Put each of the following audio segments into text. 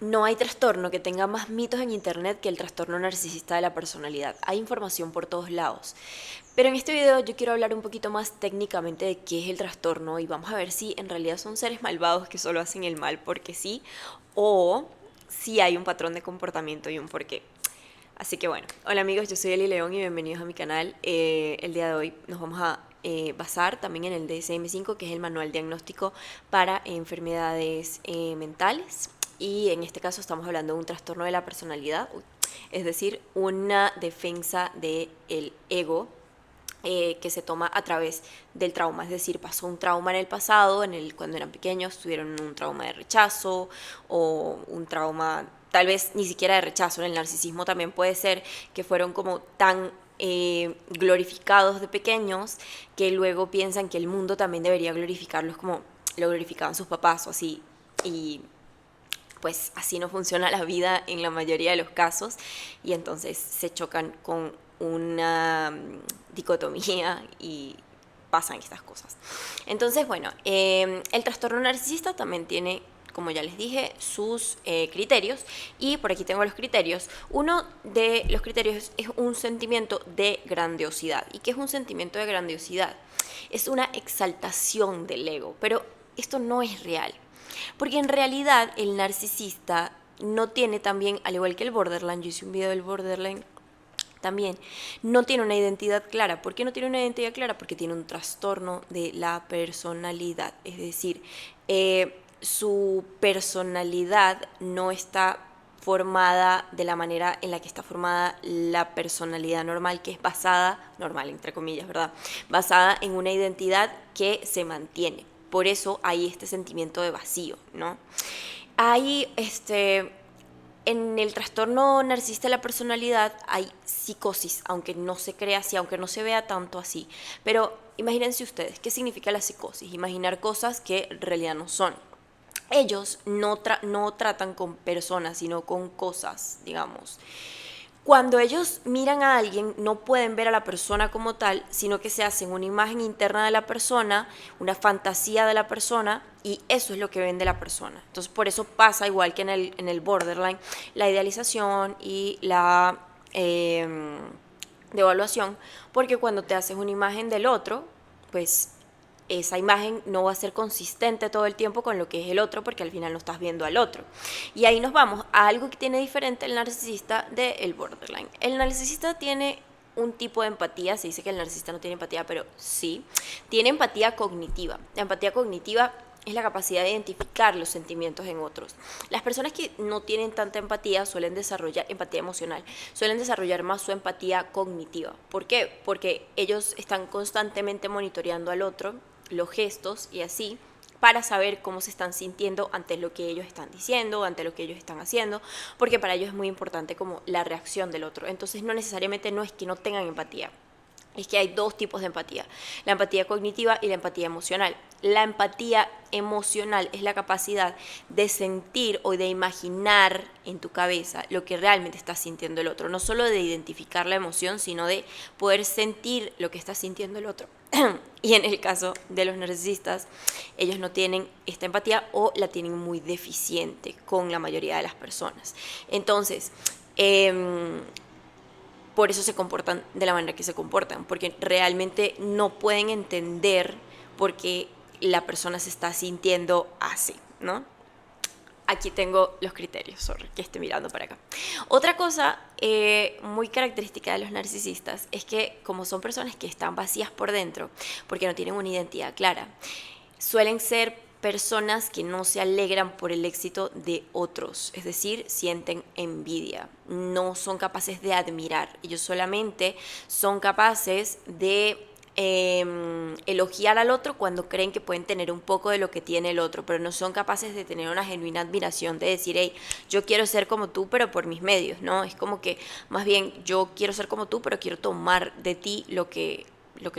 No hay trastorno que tenga más mitos en internet que el trastorno narcisista de la personalidad. Hay información por todos lados. Pero en este video yo quiero hablar un poquito más técnicamente de qué es el trastorno y vamos a ver si en realidad son seres malvados que solo hacen el mal porque sí o si hay un patrón de comportamiento y un porqué. Así que bueno, hola amigos, yo soy Eli León y bienvenidos a mi canal. El día de hoy nos vamos a basar también en el DSM-5, que es el manual diagnóstico para enfermedades mentales. Y en este caso estamos hablando de un trastorno de la personalidad, es decir, una defensa del ego que se toma a través del trauma, es decir, pasó un trauma en el pasado, cuando eran pequeños tuvieron un trauma de rechazo o un trauma tal vez ni siquiera de rechazo. En el narcisismo también puede ser que fueron como tan glorificados de pequeños que luego piensan que el mundo también debería glorificarlos como lo glorificaban sus papás o así, y pues así no funciona la vida en la mayoría de los casos y entonces se chocan con una dicotomía y pasan estas cosas. Entonces, bueno, el trastorno narcisista también tiene, como ya les dije, sus criterios, y por aquí tengo los criterios. Uno de los criterios es un sentimiento de grandiosidad. ¿Y qué es un sentimiento de grandiosidad? Es una exaltación del ego, pero esto no es real. Porque en realidad el narcisista no tiene también, al igual que el borderline, yo hice un video del borderline también, no tiene una identidad clara. ¿Por qué no tiene una identidad clara? Porque tiene un trastorno de la personalidad. Es decir, su personalidad no está formada de la manera en la que está formada la personalidad normal, que es basada, normal entre comillas, ¿verdad? Basada en una identidad que se mantiene. Por eso hay este sentimiento de vacío, ¿no? Hay en el trastorno narcisista de la personalidad hay psicosis, aunque no se crea así, aunque no se vea tanto así. Pero imagínense ustedes, ¿qué significa la psicosis? Imaginar cosas que en realidad no son. Ellos no tratan con personas, sino con cosas, digamos. Cuando ellos miran a alguien, no pueden ver a la persona como tal, sino que se hacen una imagen interna de la persona, una fantasía de la persona, y eso es lo que ven de la persona. Entonces, por eso pasa igual que en el borderline, la idealización y la devaluación, porque cuando te haces una imagen del otro, pues esa imagen no va a ser consistente todo el tiempo con lo que es el otro, porque al final no estás viendo al otro. Y ahí nos vamos a algo que tiene diferente el narcisista del borderline. El narcisista tiene un tipo de empatía. Se dice que el narcisista no tiene empatía, pero sí, tiene empatía cognitiva. La empatía cognitiva es la capacidad de identificar los sentimientos en otros. Las personas que no tienen tanta empatía suelen desarrollar empatía emocional, suelen desarrollar más su empatía cognitiva. ¿Por qué? Porque ellos están constantemente monitoreando al otro, los gestos y así, para saber cómo se están sintiendo ante lo que ellos están diciendo, ante lo que ellos están haciendo, porque para ellos es muy importante como la reacción del otro. Entonces no necesariamente no es que no tengan empatía, es que hay dos tipos de empatía, la empatía cognitiva y la empatía emocional. La empatía emocional es la capacidad de sentir o de imaginar en tu cabeza lo que realmente está sintiendo el otro, no solo de identificar la emoción, sino de poder sentir lo que está sintiendo el otro. Y en el caso de los narcisistas, ellos no tienen esta empatía o la tienen muy deficiente con la mayoría de las personas. Entonces, por eso se comportan de la manera que se comportan, porque realmente no pueden entender por qué la persona se está sintiendo así, ¿no? Aquí tengo los criterios, sorry, que esté mirando para acá. Otra cosa muy característica de los narcisistas es que como son personas que están vacías por dentro, porque no tienen una identidad clara, suelen ser personas que no se alegran por el éxito de otros, es decir, sienten envidia, no son capaces de admirar, ellos solamente son capaces de elogiar al otro cuando creen que pueden tener un poco de lo que tiene el otro, pero no son capaces de tener una genuina admiración, de decir, hey, yo quiero ser como tú, pero por mis medios, ¿no? Es como que, más bien, yo quiero ser como tú, pero quiero tomar de ti lo que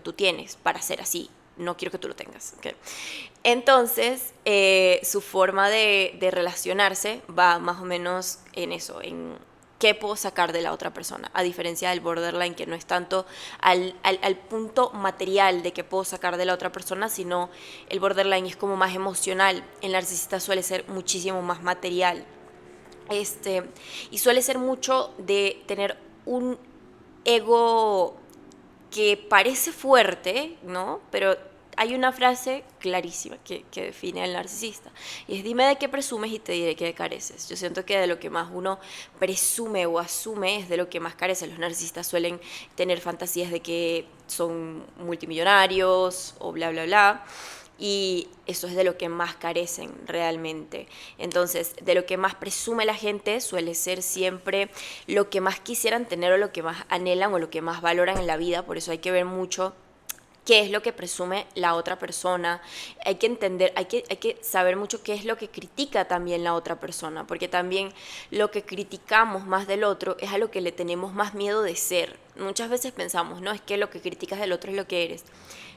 tú tienes para ser así, no quiero que tú lo tengas, ¿okay? Entonces, su forma de relacionarse va más o menos en eso, en qué puedo sacar de la otra persona, a diferencia del borderline, que no es tanto al punto material de qué puedo sacar de la otra persona, sino el borderline es como más emocional, el narcisista suele ser muchísimo más material. Este, y suele ser mucho de tener un ego que parece fuerte, ¿no? Pero hay una frase clarísima que define al narcisista. Y es: dime de qué presumes y te diré que careces. Yo siento que de lo que más uno presume o asume es de lo que más carece. Los narcisistas suelen tener fantasías de que son multimillonarios o bla, bla, bla. Y eso es de lo que más carecen realmente. Entonces, de lo que más presume la gente suele ser siempre lo que más quisieran tener o lo que más anhelan o lo que más valoran en la vida. Por eso hay que ver mucho qué es lo que presume la otra persona. Hay que entender, hay que saber mucho qué es lo que critica también la otra persona, porque también lo que criticamos más del otro es a lo que le tenemos más miedo de ser. Muchas veces pensamos, no, es que lo que criticas del otro es lo que eres.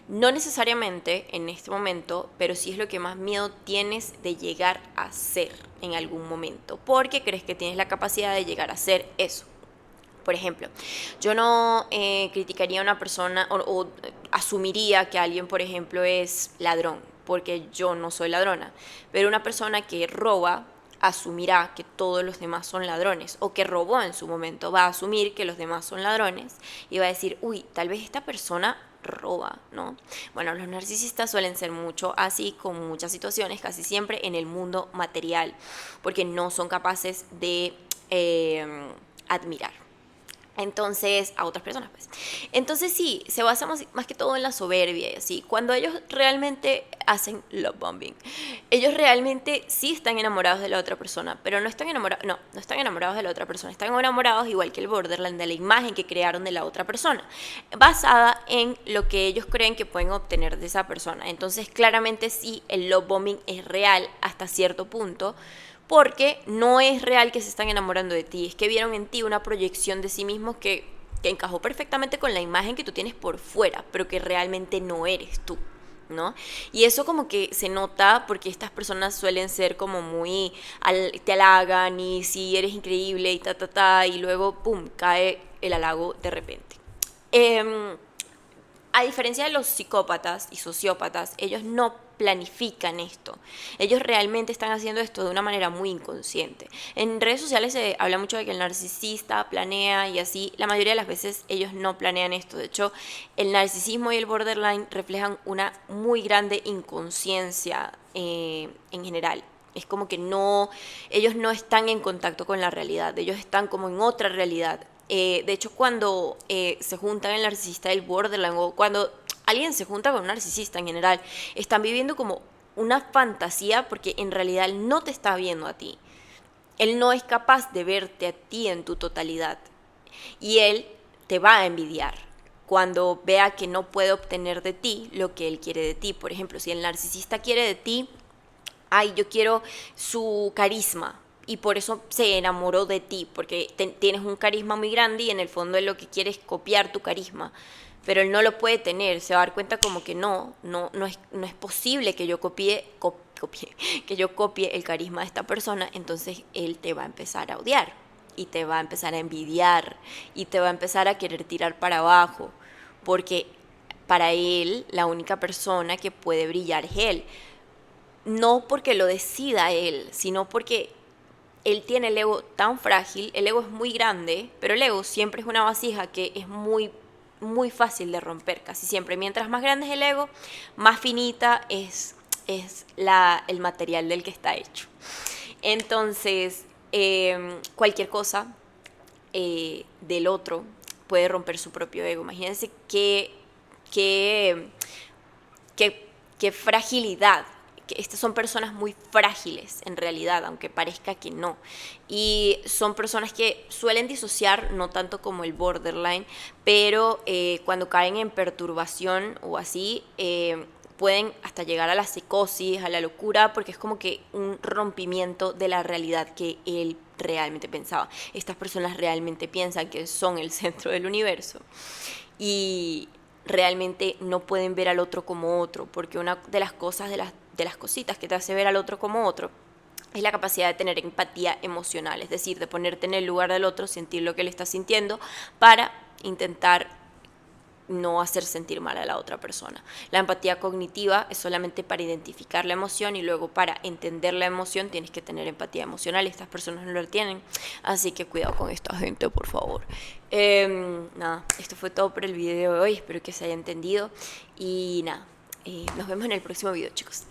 No necesariamente en este momento, pero sí es lo que más miedo tienes de llegar a ser en algún momento, porque crees que tienes la capacidad de llegar a ser eso. Por ejemplo, yo no criticaría a una persona o asumiría que alguien, por ejemplo, es ladrón, porque yo no soy ladrona. Pero una persona que roba asumirá que todos los demás son ladrones, o que robó en su momento va a asumir que los demás son ladrones y va a decir, uy, tal vez esta persona roba, ¿no? Bueno, los narcisistas suelen ser mucho así con muchas situaciones, casi siempre en el mundo material, porque no son capaces de admirar. Entonces, a otras personas, pues. Entonces sí, se basa más que todo en la soberbia y así. Cuando ellos realmente hacen love bombing, ellos realmente sí están enamorados de la otra persona, pero no están enamorados, no están enamorados de la otra persona, están enamorados igual que el borderline de la imagen que crearon de la otra persona, basada en lo que ellos creen que pueden obtener de esa persona. Entonces, claramente sí, el love bombing es real hasta cierto punto, porque no es real que se están enamorando de ti, es que vieron en ti una proyección de sí mismos que encajó perfectamente con la imagen que tú tienes por fuera, pero que realmente no eres tú, ¿no? Y eso como que se nota porque estas personas suelen ser como muy, te halagan y si eres increíble y y luego, pum, cae el halago de repente. A diferencia de los psicópatas y sociópatas, ellos no planifican esto. Ellos realmente están haciendo esto de una manera muy inconsciente. En redes sociales se habla mucho de que el narcisista planea y así. La mayoría de las veces ellos no planean esto. De hecho, el narcisismo y el borderline reflejan una muy grande inconsciencia en general. Es como que no, ellos no están en contacto con la realidad, ellos están como en otra realidad. De hecho, cuando se juntan el narcisista y el borderline, o cuando alguien se junta con un narcisista en general, están viviendo como una fantasía porque en realidad él no te está viendo a ti. Él no es capaz de verte a ti en tu totalidad. Y él te va a envidiar cuando vea que no puede obtener de ti lo que él quiere de ti. Por ejemplo, si el narcisista quiere de ti, ay, yo quiero su carisma. Y por eso se enamoró de ti, porque tienes un carisma muy grande y en el fondo él lo que quiere es copiar tu carisma. Pero él no lo puede tener, se va a dar cuenta como que no es posible que yo que yo copie el carisma de esta persona, entonces él te va a empezar a odiar y te va a empezar a envidiar y te va a empezar a querer tirar para abajo, porque para él la única persona que puede brillar es él. No porque lo decida él, sino porque él tiene el ego tan frágil, el ego es muy grande, pero el ego siempre es una vasija que es muy fácil de romper, casi siempre. Mientras más grande es el ego, más finita es el material del que está hecho. Entonces, cualquier cosa del otro puede romper su propio ego. Imagínense qué, qué fragilidad. Que estas son personas muy frágiles en realidad, aunque parezca que no. Y son personas que suelen disociar, no tanto como el borderline, pero cuando caen en perturbación o así, pueden hasta llegar a la psicosis, a la locura, porque es como que un rompimiento de la realidad que él realmente pensaba. Estas personas realmente piensan que son el centro del universo. Y realmente no pueden ver al otro como otro, porque una de las cosas, de las cositas que te hace ver al otro como otro, es la capacidad de tener empatía emocional, es decir, de ponerte en el lugar del otro, sentir lo que él está sintiendo, para intentar no hacer sentir mal a la otra persona. La empatía cognitiva es solamente para identificar la emoción y luego para entender la emoción tienes que tener empatía emocional y estas personas no la tienen. Así que cuidado con esta gente, por favor. Nada, esto fue todo por el video de hoy. Espero que se haya entendido y nada, nos vemos en el próximo video, chicos.